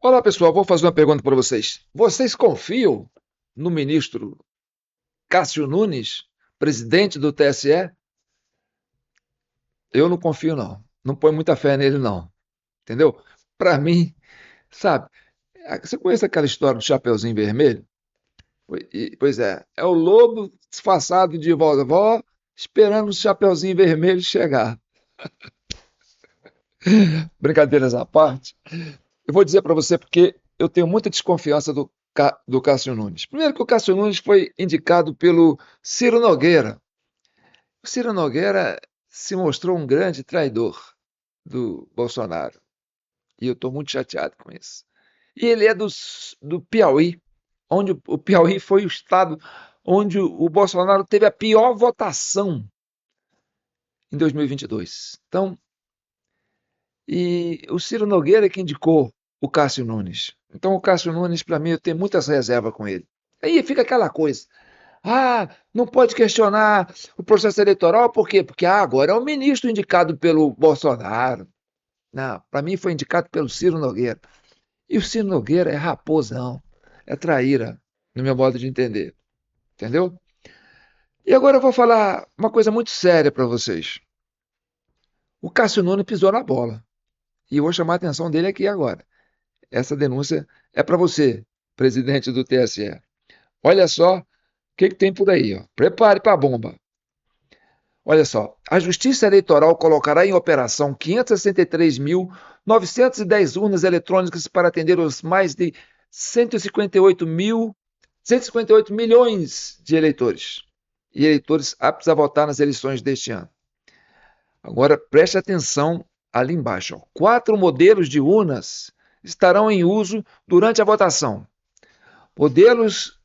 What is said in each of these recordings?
Olá, pessoal. Vou fazer uma pergunta para vocês. Vocês confiam no ministro Cássio Nunes, presidente do TSE? Eu não confio, não. Não ponho muita fé nele, não. Entendeu? Para mim, sabe? Você conhece aquela história do Chapeuzinho Vermelho? Pois é o lobo disfarçado de vovó esperando o Chapeuzinho Vermelho chegar. Brincadeiras à parte, eu vou dizer para você porque eu tenho muita desconfiança do Cássio Nunes. Primeiro que o Cássio Nunes foi indicado pelo Ciro Nogueira. O Ciro Nogueira se mostrou um grande traidor do Bolsonaro. E eu estou muito chateado com isso. E ele é do Piauí, onde o Piauí foi o estado onde o Bolsonaro teve a pior votação em 2022. Então, e o Ciro Nogueira é que indicou o Cássio Nunes. Então, o Cássio Nunes, para mim, eu tenho muitas reservas com ele. Aí fica aquela coisa. Ah, não pode questionar o processo eleitoral, por quê? Porque agora é o ministro indicado pelo Bolsonaro. Não, para mim foi indicado pelo Ciro Nogueira. E o Ciro Nogueira é raposão, é traíra, no meu modo de entender. Entendeu? E agora eu vou falar uma coisa muito séria para vocês. O Cássio Nunes pisou na bola. E eu vou chamar a atenção dele aqui agora. Essa denúncia é para você, presidente do TSE. Olha só o que tem por aí. Ó. Prepare para a bomba. Olha só, a Justiça Eleitoral colocará em operação 563.910 urnas eletrônicas para atender os mais de 158 milhões de eleitores e eleitores aptos a votar nas eleições deste ano. Agora preste atenção ali embaixo. Ó. 4 modelos de urnas estarão em uso durante a votação. Modelos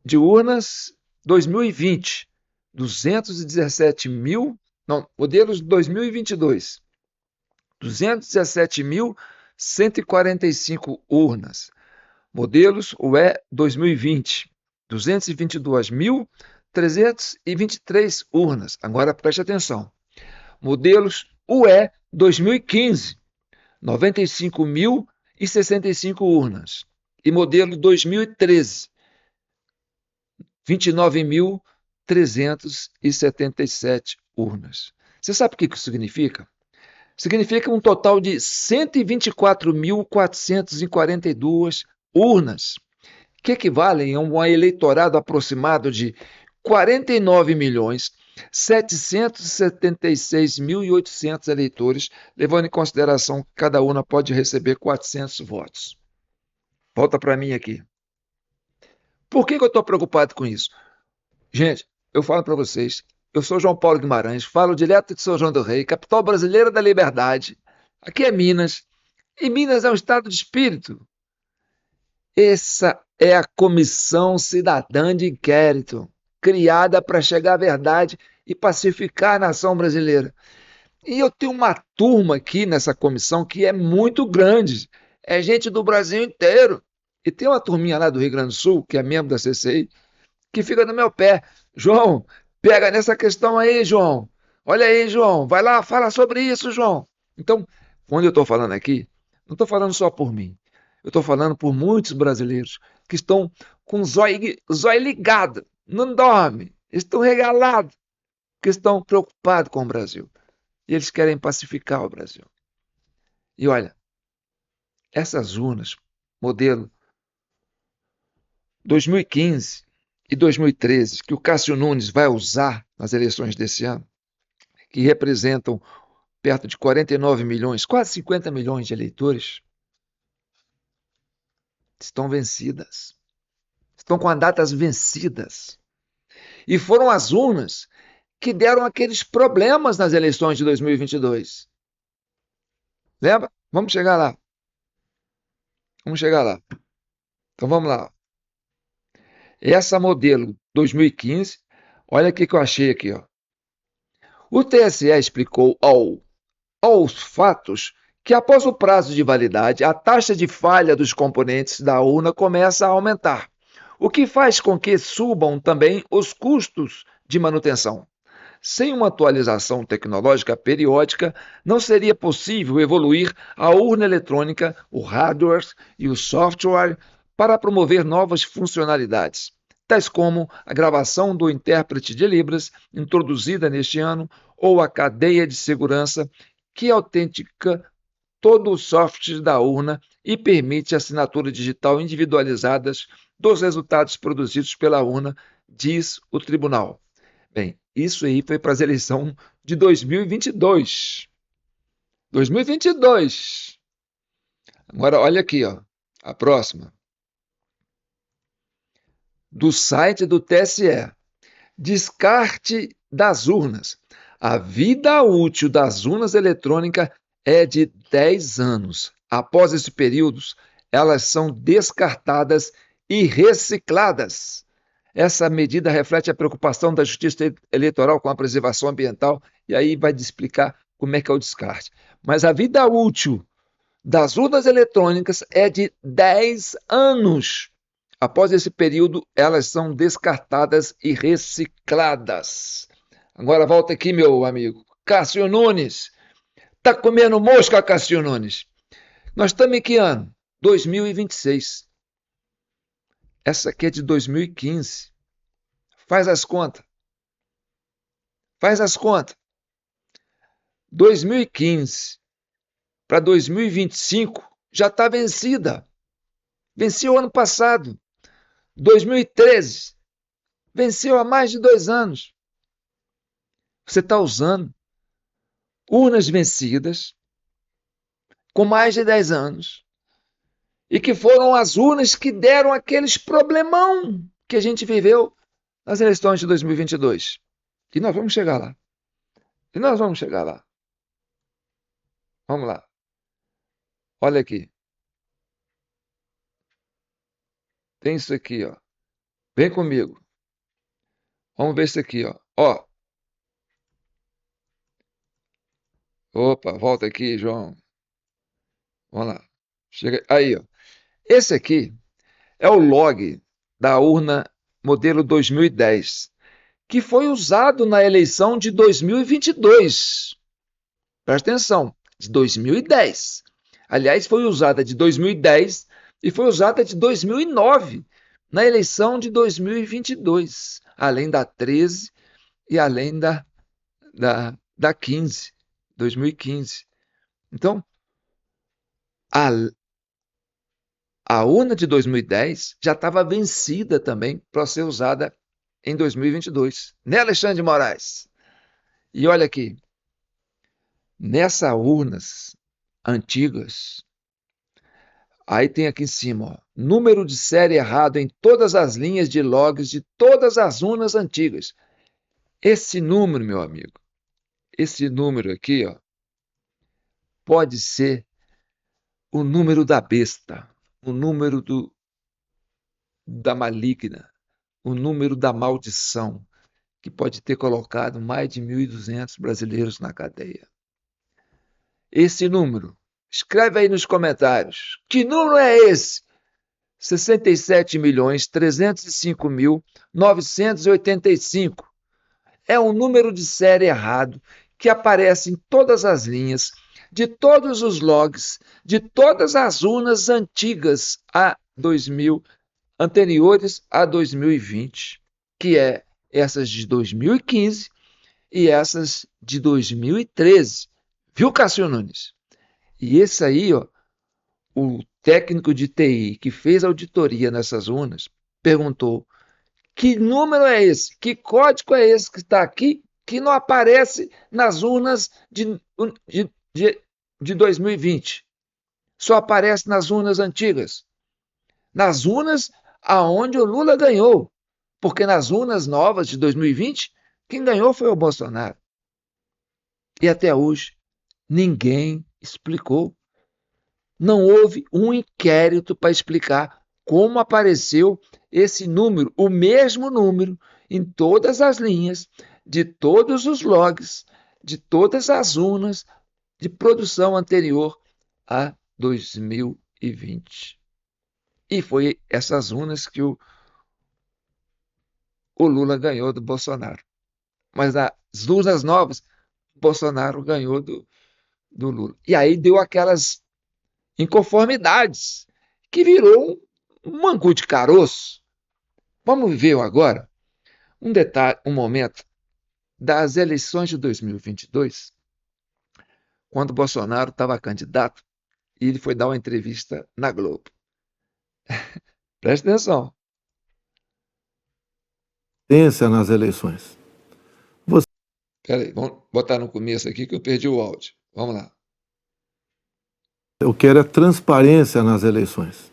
de urnas 2020, 217 mil, não, modelos 2022, 217.145 urnas. Modelos UE 2020, 222.323 urnas. Agora preste atenção. Modelos UE 2015, 95.065 urnas. E modelo 2013, 29.377 urnas. Você sabe o que isso significa? Significa um total de 124.442 urnas, que equivalem a um eleitorado aproximado de 49.776.800 eleitores, levando em consideração que cada urna pode receber 400 votos. Volta para mim aqui. Por que eu estou preocupado com isso? Gente, eu falo para vocês, eu sou João Paulo Guimarães, falo direto de São João do Rei, capital brasileira da liberdade. Aqui é Minas, e Minas é um estado de espírito. Essa é a Comissão Cidadã de Inquérito, criada para chegar à verdade e pacificar a nação brasileira. E eu tenho uma turma aqui nessa comissão que é muito grande, é gente do Brasil inteiro. E tem uma turminha lá do Rio Grande do Sul, que é membro da CCI, que fica no meu pé. João, pega nessa questão aí, João. Olha aí, João. Vai lá, fala sobre isso, João. Então, quando eu estou falando aqui, não estou falando só por mim. Eu estou falando por muitos brasileiros que estão com o zóio ligado, não dormem, estão regalados, porque estão preocupados com o Brasil. E eles querem pacificar o Brasil. E olha, essas urnas, modelo 2015 e 2013, que o Cássio Nunes vai usar nas eleições desse ano, que representam perto de 49 milhões, quase 50 milhões de eleitores, estão vencidas. Estão com as datas vencidas. E foram as urnas que deram aqueles problemas nas eleições de 2022. Lembra? Vamos chegar lá. Vamos chegar lá. Então vamos lá. Essa modelo 2015, olha o que eu achei aqui. Ó. O TSE explicou aos fatos que após o prazo de validade, a taxa de falha dos componentes da urna começa a aumentar, o que faz com que subam também os custos de manutenção. Sem uma atualização tecnológica periódica, não seria possível evoluir a urna eletrônica, o hardware e o software para promover novas funcionalidades, tais como a gravação do intérprete de Libras, introduzida neste ano, ou a cadeia de segurança que autentica todo o software da urna e permite a assinatura digital individualizadas dos resultados produzidos pela urna, diz o tribunal. Bem, isso aí foi para as eleições de 2022. 2022. Agora, olha aqui, ó, a próxima. Do site do TSE. Descarte das urnas. A vida útil das urnas eletrônicas é de 10 anos. Após esse período, elas são descartadas e recicladas. Essa medida reflete a preocupação da Justiça Eleitoral com a preservação ambiental, e aí vai explicar como é que é o descarte. Mas a vida útil das urnas eletrônicas é de 10 anos. Após esse período, elas são descartadas e recicladas. Agora volta aqui, meu amigo. Cássio Nunes. Tá comendo mosca, Cássio Nunes? Nós estamos em que ano? 2026. Essa aqui é de 2015. Faz as contas. Faz as contas. 2015 para 2025 já está vencida. Venceu ano passado. 2013 venceu há mais de 2 anos. Você está usando urnas vencidas com mais de 10 anos e que foram as urnas que deram aqueles problemão que a gente viveu nas eleições de 2022. E nós vamos chegar lá. E nós vamos chegar lá. Vamos lá. Olha aqui. Tem isso aqui, ó. Vem comigo. Vamos ver isso aqui, ó. Ó. Opa, volta aqui, João. Vamos lá. Chega aí, ó. Esse aqui é o log da urna modelo 2010, que foi usado na eleição de 2022. Presta atenção, de 2010. Aliás, foi usada de 2010 e foi usada de 2009 na eleição de 2022, além da 13 e além da 15, 2015. Então, a, a urna de 2010 já estava vencida também para ser usada em 2022, né, Alexandre de Moraes? E olha aqui, nessas urnas antigas, aí tem aqui em cima, ó, número de série errado em todas as linhas de logs de todas as urnas antigas. Esse número, meu amigo, esse número aqui, ó, pode ser o número da besta, o número da maligna, o número da maldição, que pode ter colocado mais de 1.200 brasileiros na cadeia. Esse número, escreve aí nos comentários. Que número é esse? 67.305.985. É um número de série errado que aparece em todas as linhas, de todos os logs, de todas as urnas antigas a 2000, anteriores a 2020, que é essas de 2015 e essas de 2013. Viu, Cássio Nunes? E esse aí, ó, o técnico de TI que fez auditoria nessas urnas perguntou: que número é esse? Que código é esse que está aqui que não aparece nas urnas de 2020? Só aparece nas urnas antigas. Nas urnas aonde o Lula ganhou. Porque nas urnas novas de 2020, quem ganhou foi o Bolsonaro. E até hoje, ninguém explicou. Não houve um inquérito para explicar como apareceu esse número, o mesmo número, em todas as linhas, de todos os logs, de todas as urnas de produção anterior a 2020. E foi essas urnas que o Lula ganhou do Bolsonaro. Mas as urnas novas, Bolsonaro ganhou do Lula. E aí deu aquelas inconformidades, que virou um mangu de caroço. Vamos ver agora um detalhe, um momento das eleições de 2022, quando Bolsonaro estava candidato e ele foi dar uma entrevista na Globo. Presta atenção. Nas eleições. Peraí, vamos botar no começo aqui que eu perdi o áudio. Vamos lá. Eu quero é transparência nas eleições.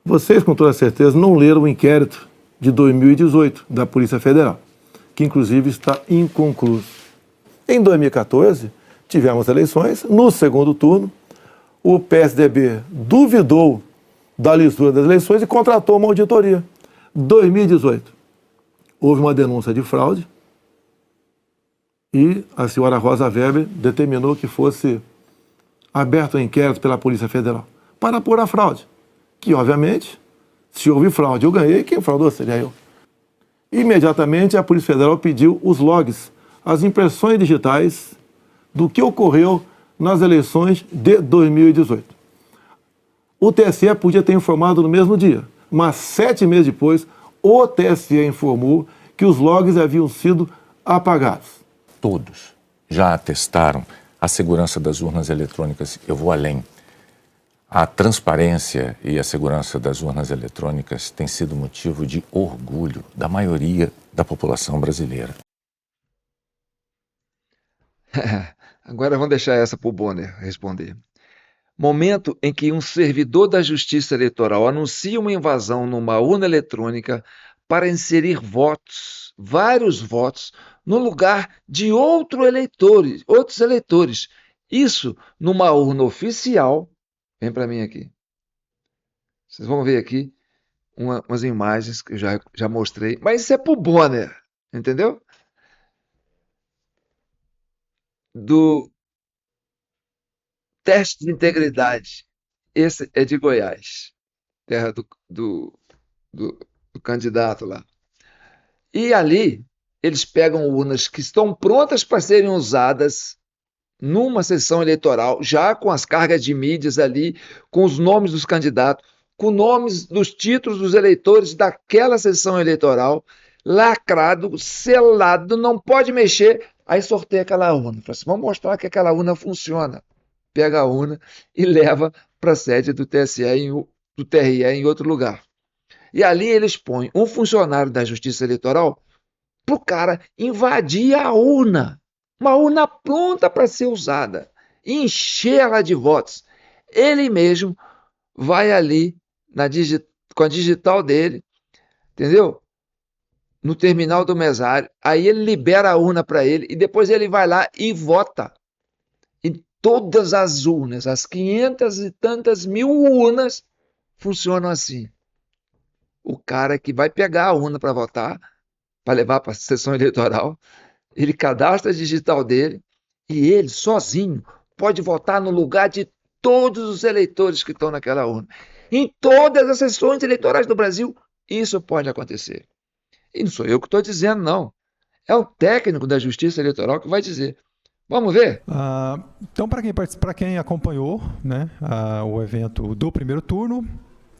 Vocês, com toda certeza, não leram o inquérito de 2018 da Polícia Federal, que inclusive está inconcluso. Em 2014, tivemos eleições. No segundo turno, o PSDB duvidou da lisura das eleições e contratou uma auditoria. 2018, houve uma denúncia de fraude e a senhora Rosa Weber determinou que fosse aberto um inquérito pela Polícia Federal para apurar a fraude, que obviamente, se houve fraude eu ganhei, quem fraudou seria eu. Imediatamente a Polícia Federal pediu os logs, as impressões digitais do que ocorreu nas eleições de 2018. O TSE podia ter informado no mesmo dia, mas 7 meses depois, o TSE informou que os logs haviam sido apagados. Todos já atestaram a segurança das urnas eletrônicas. Eu vou além. A transparência e a segurança das urnas eletrônicas tem sido motivo de orgulho da maioria da população brasileira. Agora vamos deixar essa para o Bonner responder. Momento em que um servidor da Justiça Eleitoral anuncia uma invasão numa urna eletrônica para inserir votos, vários votos, no lugar de outros eleitores. Isso numa urna oficial. Vem para mim aqui. Vocês vão ver aqui umas imagens que eu já mostrei. Mas isso é para o Bonner, entendeu? Do teste de integridade. Esse é de Goiás, terra do candidato lá. E ali, eles pegam urnas que estão prontas para serem usadas numa sessão eleitoral, já com as cargas de mídias ali, com os nomes dos candidatos, com nomes dos títulos dos eleitores daquela sessão eleitoral, lacrado, selado, não pode mexer. Aí sorteia aquela urna. Fala assim, vamos mostrar que aquela urna funciona. Pega a urna e leva para a sede do TSE, do TRE em outro lugar. E ali eles põem um funcionário da Justiça Eleitoral para o cara invadir a urna. Uma urna pronta para ser usada. Encher ela de votos. Ele mesmo vai ali com a digital dele, entendeu? No terminal do mesário. Aí ele libera a urna para ele e depois ele vai lá e vota. E todas as urnas, as 500 e tantas mil urnas, funcionam assim. O cara que vai pegar a urna para votar, para levar para a sessão eleitoral, ele cadastra a digital dele e ele, sozinho, pode votar no lugar de todos os eleitores que estão naquela urna. Em todas as sessões eleitorais do Brasil, isso pode acontecer. E não sou eu que estou dizendo, não. É o técnico da Justiça Eleitoral que vai dizer. Vamos ver? Então, para quem acompanhou, né, o evento do primeiro turno,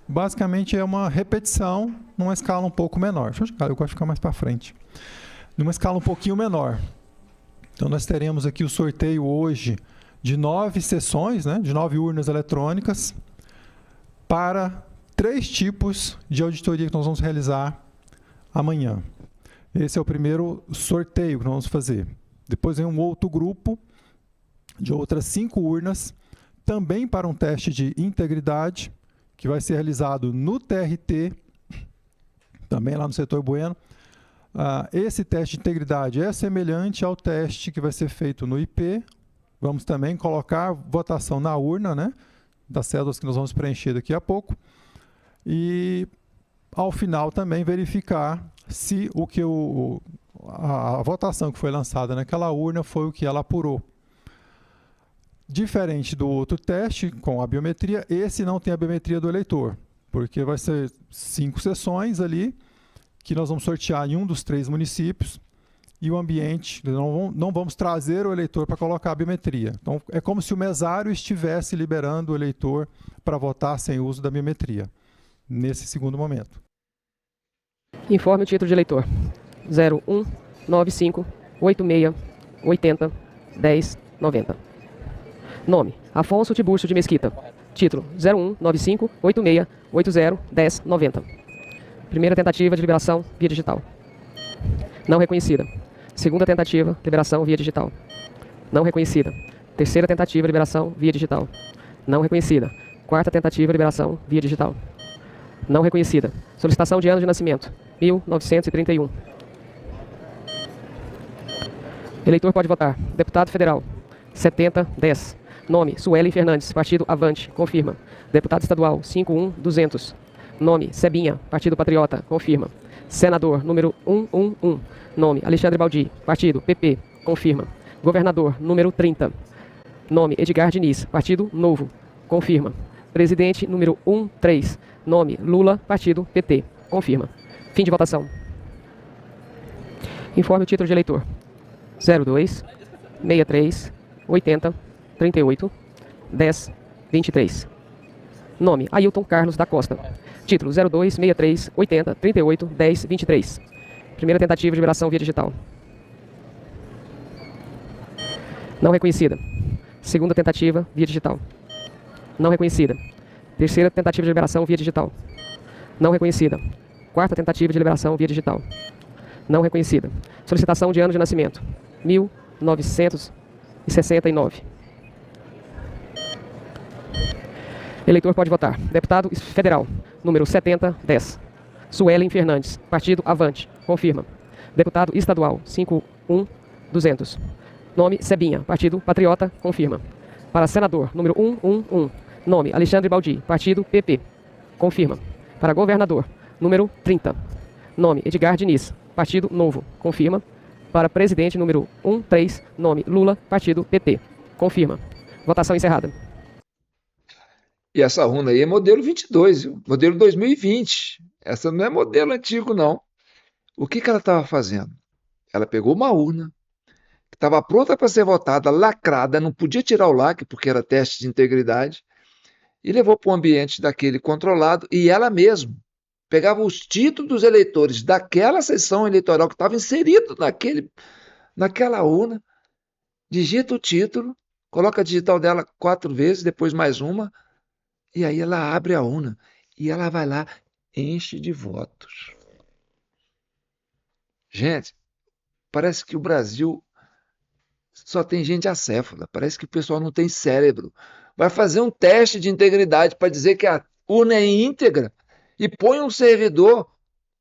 basicamente é uma repetição numa escala um pouco menor. Eu gosto de ficar mais para frente. Numa escala um pouquinho menor. Então, nós teremos aqui o sorteio hoje de 9 sessões, né, de 9 urnas eletrônicas, para 3 tipos de auditoria que nós vamos realizar amanhã. Esse é o primeiro sorteio que nós vamos fazer. Depois vem um outro grupo de outras 5 urnas, também para um teste de integridade, que vai ser realizado no TRT, também lá no setor Bueno. Esse teste de integridade é semelhante ao teste que vai ser feito no IP. Vamos também colocar votação na urna, né, das cédulas que nós vamos preencher daqui a pouco. E, ao final, também verificar se a votação que foi lançada naquela urna foi o que ela apurou. Diferente do outro teste, com a biometria, esse não tem a biometria do eleitor, porque vai ser 5 sessões ali, que nós vamos sortear em um dos 3 municípios, e o ambiente, não vamos trazer o eleitor para colocar a biometria. Então, é como se o mesário estivesse liberando o eleitor para votar sem uso da biometria, nesse segundo momento. Informe o título de eleitor. 01 95 86 80 10 90. Nome: Afonso Tiburcio de Mesquita. Título: 01 95 86 80 10 90. Primeira tentativa de liberação via digital. Não reconhecida. Segunda tentativa, liberação via digital. Não reconhecida. Terceira tentativa, liberação via digital. Não reconhecida. Quarta tentativa, liberação via digital. Não reconhecida. Solicitação de ano de nascimento: 1931. Eleitor pode votar. Deputado Federal: 7010. Nome: Suelen Fernandes, Partido Avante, confirma. Deputado Estadual: 51200. Nome: Sebinha, Partido Patriota, confirma. Senador: número 111. Nome: Alexandre Baldi, Partido PP, confirma. Governador: número 30. Nome: Edgar Diniz, Partido Novo, confirma. Presidente: número 13. Nome: Lula, Partido PT, confirma. Fim de votação. Informe o título de eleitor. 02 63 80 38 10 23. Nome: Ailton Carlos da Costa. Título: 02 63 80 38 10 23. Primeira tentativa de liberação via digital. Não reconhecida. Segunda tentativa via digital. Não reconhecida. Terceira tentativa de liberação via digital. Não reconhecida. Quarta tentativa de liberação via digital. Não reconhecida. Solicitação de ano de nascimento: 1969. Eleitor pode votar. Deputado Federal, número 7010. Suelen Fernandes, Partido Avante, confirma. Deputado Estadual, 51200. Nome: Sebinha, Partido Patriota, confirma. Para senador, número 111. Nome: Alexandre Baldi, Partido PP, confirma. Para governador, número 30. Nome: Edgar Diniz, Partido Novo, confirma. Para presidente, número 13. Nome: Lula, Partido PT, confirma. Votação encerrada. E essa urna aí é modelo 22, viu? Modelo 2020. Essa não é modelo antigo, não. O que ela estava fazendo? Ela pegou uma urna que estava pronta para ser votada, lacrada, não podia tirar o lacre porque era teste de integridade, e levou para um ambiente daquele controlado, e ela mesma pegava os títulos dos eleitores daquela sessão eleitoral que estava inserido naquela urna, digita o título, coloca a digital dela 4 vezes, depois mais uma, e aí ela abre a urna e ela vai lá, enche de votos. Gente, parece que o Brasil só tem gente acéfala, parece que o pessoal não tem cérebro. Vai fazer um teste de integridade para dizer que a urna é íntegra e põe um servidor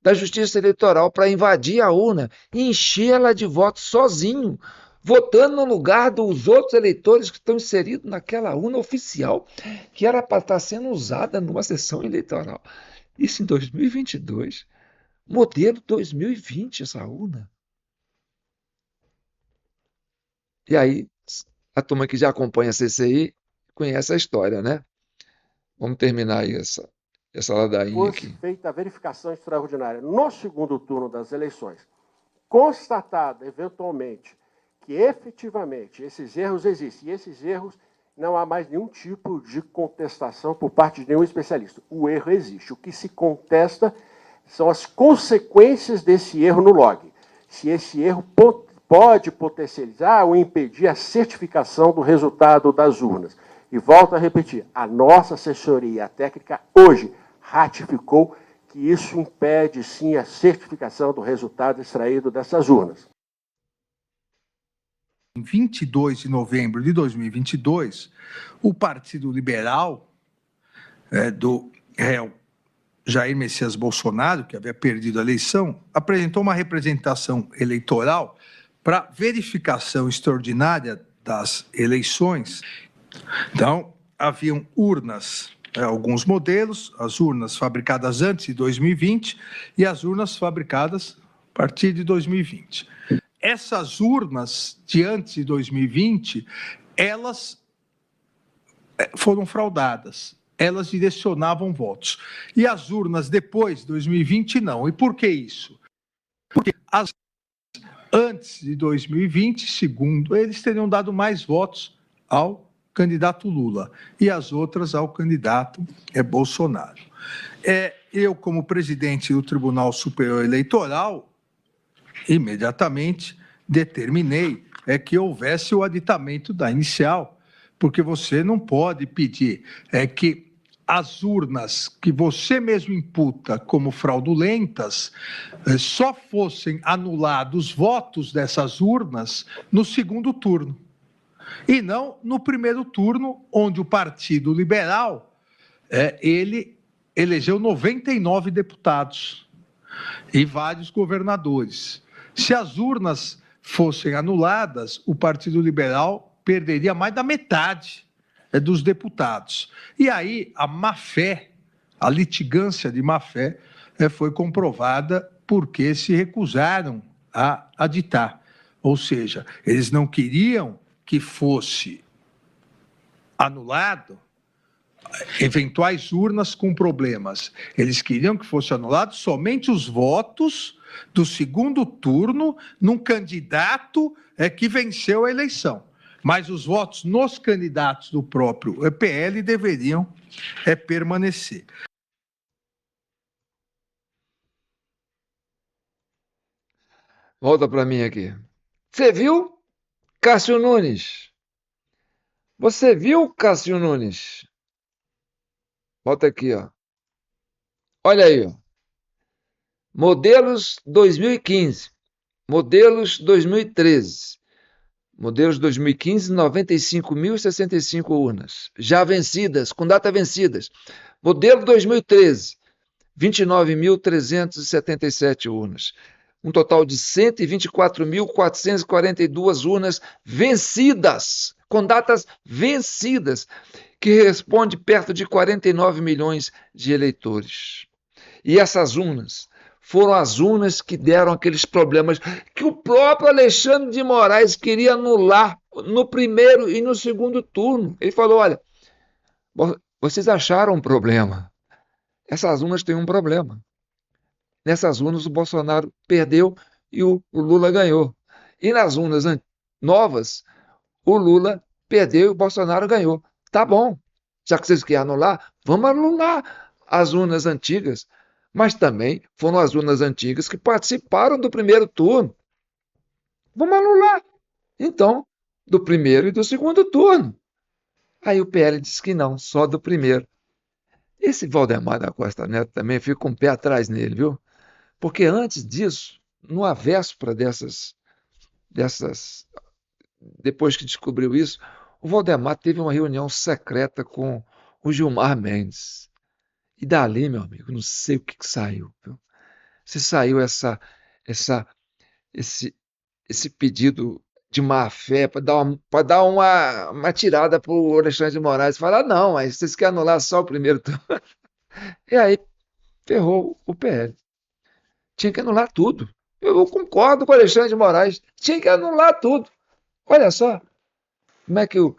da Justiça Eleitoral para invadir a urna e encher-la de votos sozinho, votando no lugar dos outros eleitores que estão inseridos naquela urna oficial que era para estar sendo usada numa sessão eleitoral. Isso em 2022. Modelo 2020, essa urna. E aí, a turma que já acompanha a CCI conhece a história, né? Vamos terminar aí essa ladainha aqui. Fosse feita a verificação extraordinária no segundo turno das eleições, constatado eventualmente que efetivamente esses erros existem, e esses erros não há mais nenhum tipo de contestação por parte de nenhum especialista. O erro existe. O que se contesta são as consequências desse erro no log. Se esse erro pode potencializar ou impedir a certificação do resultado das urnas. E volto a repetir, a nossa assessoria técnica hoje ratificou que isso impede, sim, a certificação do resultado extraído dessas urnas. Em 22 de novembro de 2022, o Partido Liberal do réu Jair Messias Bolsonaro, que havia perdido a eleição, apresentou uma representação eleitoral para verificação extraordinária das eleições. Então, haviam urnas, alguns modelos, as urnas fabricadas antes de 2020 e as urnas fabricadas a partir de 2020. Essas urnas de antes de 2020, elas foram fraudadas, elas direcionavam votos. E as urnas depois de 2020, não. E por que isso? Porque Antes de 2020, segundo eles, teriam dado mais votos ao candidato Lula e as outras ao candidato Bolsonaro. Eu, como presidente do Tribunal Superior Eleitoral, imediatamente determinei que houvesse o aditamento da inicial, porque você não pode pedir que as urnas que você mesmo imputa como fraudulentas só fossem anulados votos dessas urnas no segundo turno, e não no primeiro turno, onde o Partido Liberal ele elegeu 99 deputados e vários governadores. Se as urnas fossem anuladas, o Partido Liberal perderia mais da metade dos deputados. E aí a má-fé, a litigância de má-fé, foi comprovada porque se recusaram a aditar. Ou seja, eles não queriam que fosse anulado eventuais urnas com problemas. Eles queriam que fosse anulado somente os votos do segundo turno num candidato que venceu a eleição. Mas os votos nos candidatos do próprio PL deveriam permanecer. Volta para mim aqui. Você viu, Cássio Nunes? Você viu, Cássio Nunes? Volta aqui, ó. Olha aí, ó. Modelos 2015, modelos 2013, modelos 2015, 95.065 urnas, já vencidas, com data vencidas. Modelo 2013, 29.377 urnas. Um total de 124.442 urnas vencidas, com datas vencidas, que responde perto de 49 milhões de eleitores. E essas urnas foram as urnas que deram aqueles problemas que o próprio Alexandre de Moraes queria anular no primeiro e no segundo turno. Ele falou, olha, vocês acharam um problema. Essas urnas têm um problema. Nessas urnas o Bolsonaro perdeu e o Lula ganhou. E nas urnas novas, o Lula perdeu e o Bolsonaro ganhou. Tá bom, já que vocês querem anular, vamos anular as urnas antigas. Mas também foram as urnas antigas que participaram do primeiro turno. Vamos anular, então, do primeiro e do segundo turno. Aí o PL disse que não, só do primeiro. Esse Valdemar da Costa Neto também fica com o pé atrás nele, viu? Porque antes disso, numa véspera depois que descobriu isso, o Valdemar teve uma reunião secreta com o Gilmar Mendes. E dali, meu amigo, não sei o que saiu. Viu? Se saiu esse pedido de má-fé para dar uma tirada para o Alexandre de Moraes. Falar, não, mas vocês querem anular só o primeiro turno. E aí ferrou o PL. Tinha que anular tudo. Eu concordo com o Alexandre de Moraes. Tinha que anular tudo. Olha só como é que o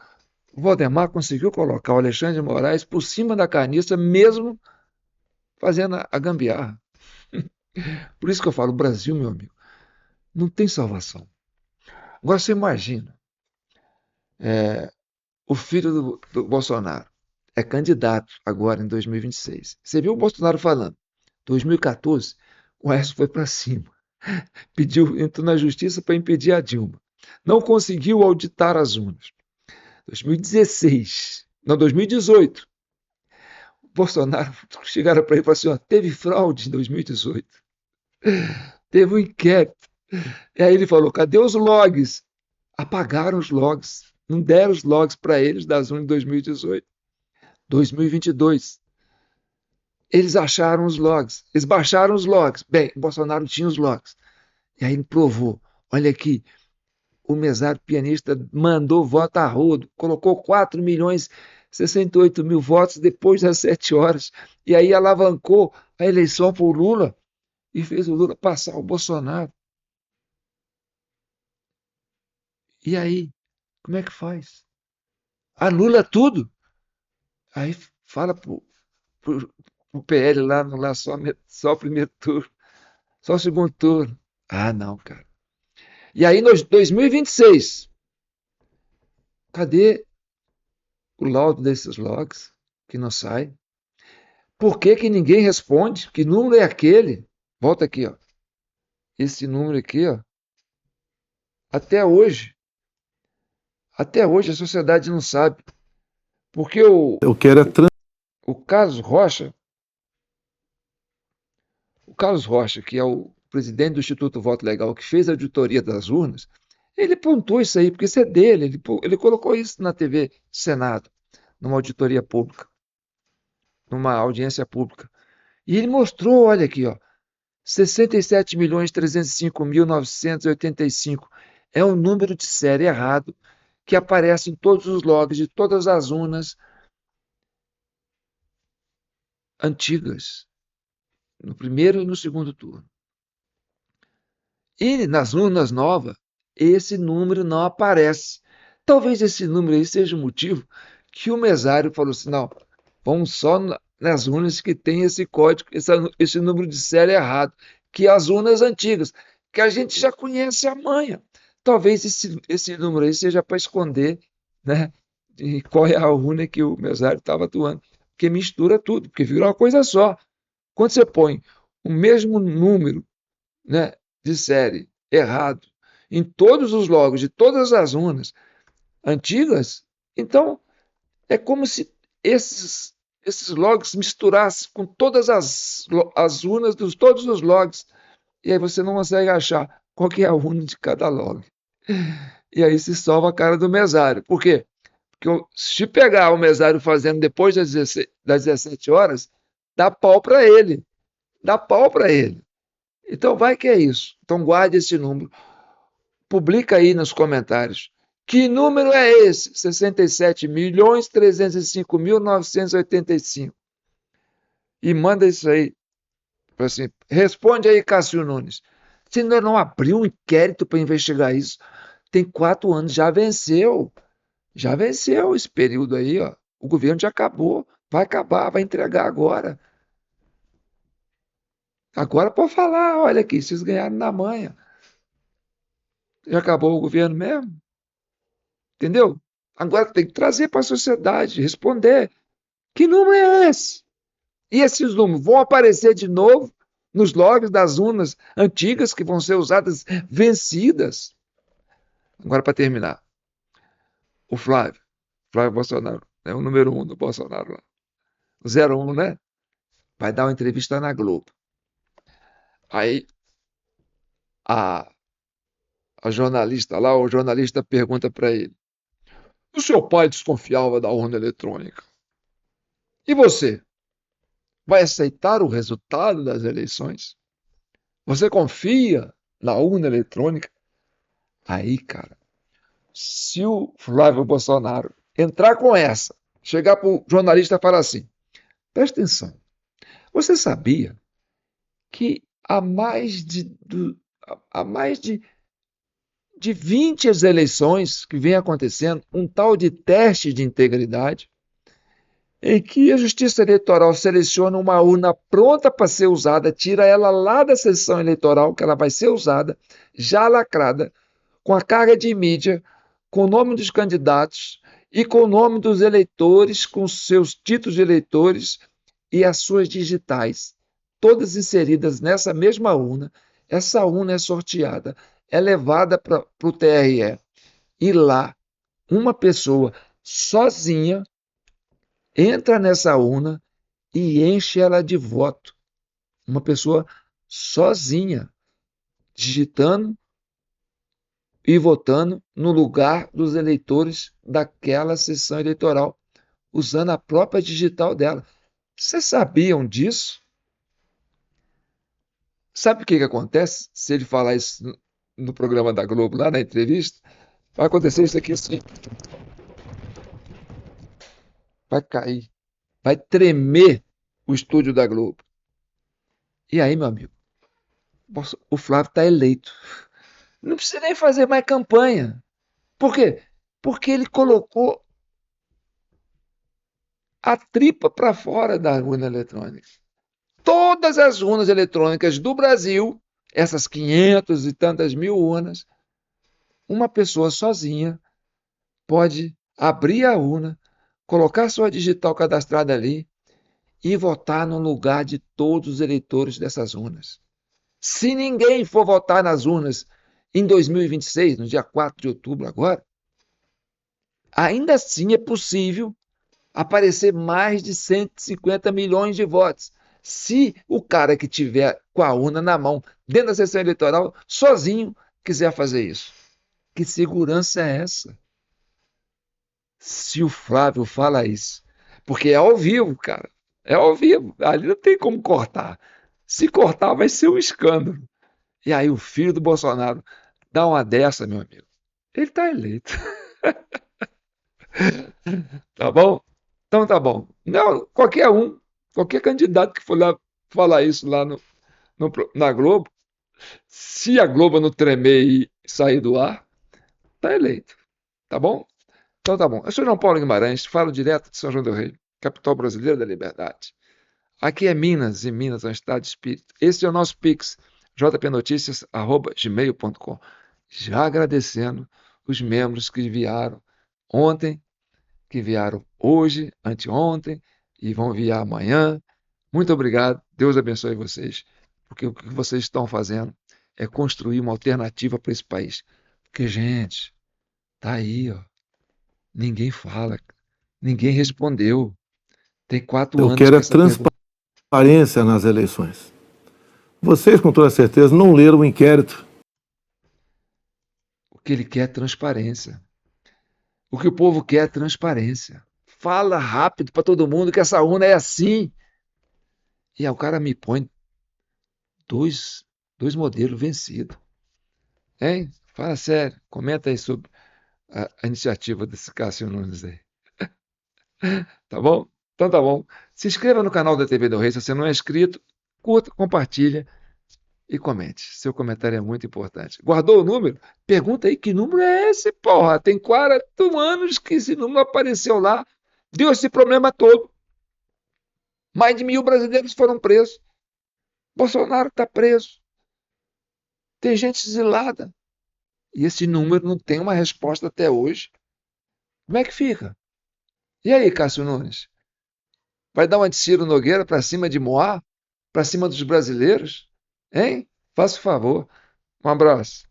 Valdemar conseguiu colocar o Alexandre de Moraes por cima da carniça, mesmo fazendo a gambiarra. Por isso que eu falo, o Brasil, meu amigo, não tem salvação. Agora você imagina, o filho do Bolsonaro é candidato agora em 2026. Você viu o Bolsonaro falando, 2014, o Aécio foi para cima, entrou na justiça para impedir a Dilma. Não conseguiu auditar as urnas. 2018, Bolsonaro chegaram para ele e falaram assim, ó, teve fraude em 2018. Teve um inquérito. E aí ele falou, cadê os logs? Apagaram os logs. Não deram os logs para eles das urnas de 2018. 2022. Eles acharam os logs. Eles baixaram os logs. Bem, Bolsonaro tinha os logs. E aí ele provou. Olha aqui, o mesário pianista mandou voto a rodo, colocou 4.068.000 votos depois das 7 horas, e aí alavancou a eleição para o Lula e fez o Lula passar o Bolsonaro. E aí, como é que faz? Anula tudo? Aí fala pro PL lá, só o primeiro turno, só o segundo turno. Ah, não, cara. E aí, em 2026, cadê o laudo desses logs que não sai? Por que que ninguém responde? Que número é aquele? Volta aqui, ó. Esse número aqui, ó. Até hoje a sociedade não sabe. Porque Eu quero é o Carlos Rocha, que é o presidente do Instituto Voto Legal, que fez a auditoria das urnas, ele pontuou isso aí, porque isso é dele. Ele colocou isso na TV Senado, numa auditoria pública, numa audiência pública. E ele mostrou, olha aqui, ó, 67.305.985 é um número de série errado que aparece em todos os logs de todas as urnas antigas, no primeiro e no segundo turno. E nas urnas novas, esse número não aparece. Talvez esse número aí seja o motivo que o mesário falou assim, não, vamos só nas urnas que tem esse código, esse número de série errado, que as urnas antigas, que a gente já conhece a manha. Talvez esse número aí seja para esconder, né, de qual é a urna que o mesário estava atuando, porque mistura tudo, porque virou uma coisa só. Quando você põe o mesmo número, né, de série errado em todos os logos de todas as urnas antigas, então é como se esses logs misturassem com todas as urnas de todos os logs, e aí você não consegue achar qual que é a urna de cada log. E aí se salva a cara do mesário. Por quê? Porque se pegar o mesário fazendo depois das 17 horas, dá pau para ele. Dá pau para ele. Então vai que é isso. Então guarde esse número. Publica aí nos comentários. Que número é esse? 67.305.985. E manda isso aí. Assim, responde aí, Cássio Nunes. Você ainda não abriu um inquérito para investigar isso? Tem 4 anos, já venceu. Já venceu esse período aí, ó. O governo já acabou. Vai acabar, vai entregar agora. Agora pode falar, olha aqui, vocês ganharam na manha. Já acabou o governo mesmo? Entendeu? Agora tem que trazer para a sociedade, responder. Que número é esse? E esses números vão aparecer de novo nos logs das urnas antigas que vão ser usadas vencidas. Agora, para terminar, o Flávio Bolsonaro, é o número 1 do Bolsonaro lá. O 01, né? Vai dar uma entrevista na Globo. Aí a jornalista lá, o jornalista pergunta para ele: o seu pai desconfiava da urna eletrônica. E você? Vai aceitar o resultado das eleições? Você confia na urna eletrônica? Aí, cara, se o Flávio Bolsonaro entrar com essa, chegar para o jornalista e falar assim: presta atenção, você sabia que há mais de 20 eleições que vem acontecendo um tal de teste de integridade, em que a Justiça Eleitoral seleciona uma urna pronta para ser usada, tira ela lá da sessão eleitoral, que ela vai ser usada, já lacrada, com a carga de mídia, com o nome dos candidatos e com o nome dos eleitores, com seus títulos de eleitores e as suas digitais, todas inseridas nessa mesma urna. Essa urna é sorteada, é levada para o TRE. E lá, uma pessoa sozinha entra nessa urna e enche ela de voto. Uma pessoa sozinha, digitando e votando no lugar dos eleitores daquela sessão eleitoral, usando a própria digital dela. Vocês sabiam disso? Sabe o que acontece se ele falar isso no programa da Globo, lá na entrevista? Vai acontecer isso aqui assim. Vai cair. Vai tremer o estúdio da Globo. E aí, meu amigo, o Flávio está eleito. Não precisa nem fazer mais campanha. Por quê? Porque ele colocou a tripa para fora da urna eletrônica. Todas as urnas eletrônicas do Brasil, essas 500 e tantas mil urnas, uma pessoa sozinha pode abrir a urna, colocar sua digital cadastrada ali e votar no lugar de todos os eleitores dessas urnas. Se ninguém for votar nas urnas em 2026, no dia 4 de outubro agora, ainda assim é possível aparecer mais de 150 milhões de votos. Se o cara que tiver com a urna na mão, dentro da sessão eleitoral, sozinho, quiser fazer isso. Que segurança é essa? Se o Flávio fala isso. Porque é ao vivo, cara. É ao vivo. Ali não tem como cortar. Se cortar, vai ser um escândalo. E aí o filho do Bolsonaro dá uma dessa, meu amigo. Ele está eleito. Tá bom? Então tá bom. Não, qualquer candidato que for lá falar isso lá na Globo, se a Globo não tremer e sair do ar, tá eleito. Tá bom? Então tá bom. Eu sou João Paulo Guimarães, falo direto de São João del Rei, capital brasileira da liberdade. Aqui é Minas, e Minas é um estado de espírito. Esse é o nosso Pix, jpnoticias@gmail.com. Já agradecendo os membros que enviaram ontem, que vieram hoje, anteontem e vão enviar amanhã. Muito obrigado, Deus abençoe vocês, porque o que vocês estão fazendo é construir uma alternativa para esse país. Porque, gente, tá aí, ó. Ninguém fala, ninguém respondeu. Tem 4 Eu anos quero que a essa pergunta... transparência nas eleições. Vocês, com toda certeza, não leram o inquérito. O que ele quer é transparência. O que o povo quer é transparência. Fala rápido para todo mundo que essa urna é assim. E aí o cara me põe dois modelos vencidos. Hein? Fala sério. Comenta aí sobre a iniciativa desse Cássio Nunes aí. Tá bom? Então tá bom. Se inscreva no canal da TV do Rei se você não é inscrito. Curta, compartilha e comente. Seu comentário é muito importante. Guardou o número? Pergunta aí que número é esse, porra. Tem 40 anos que esse número apareceu lá. Deu esse problema todo. Mais de 1.000 brasileiros foram presos. Bolsonaro está preso. Tem gente exilada. E esse número não tem uma resposta até hoje. Como é que fica? E aí, Cássio Nunes? Vai dar uma de Ciro Nogueira para cima de Moá? Para cima dos brasileiros? Hein? Faça o favor. Um abraço.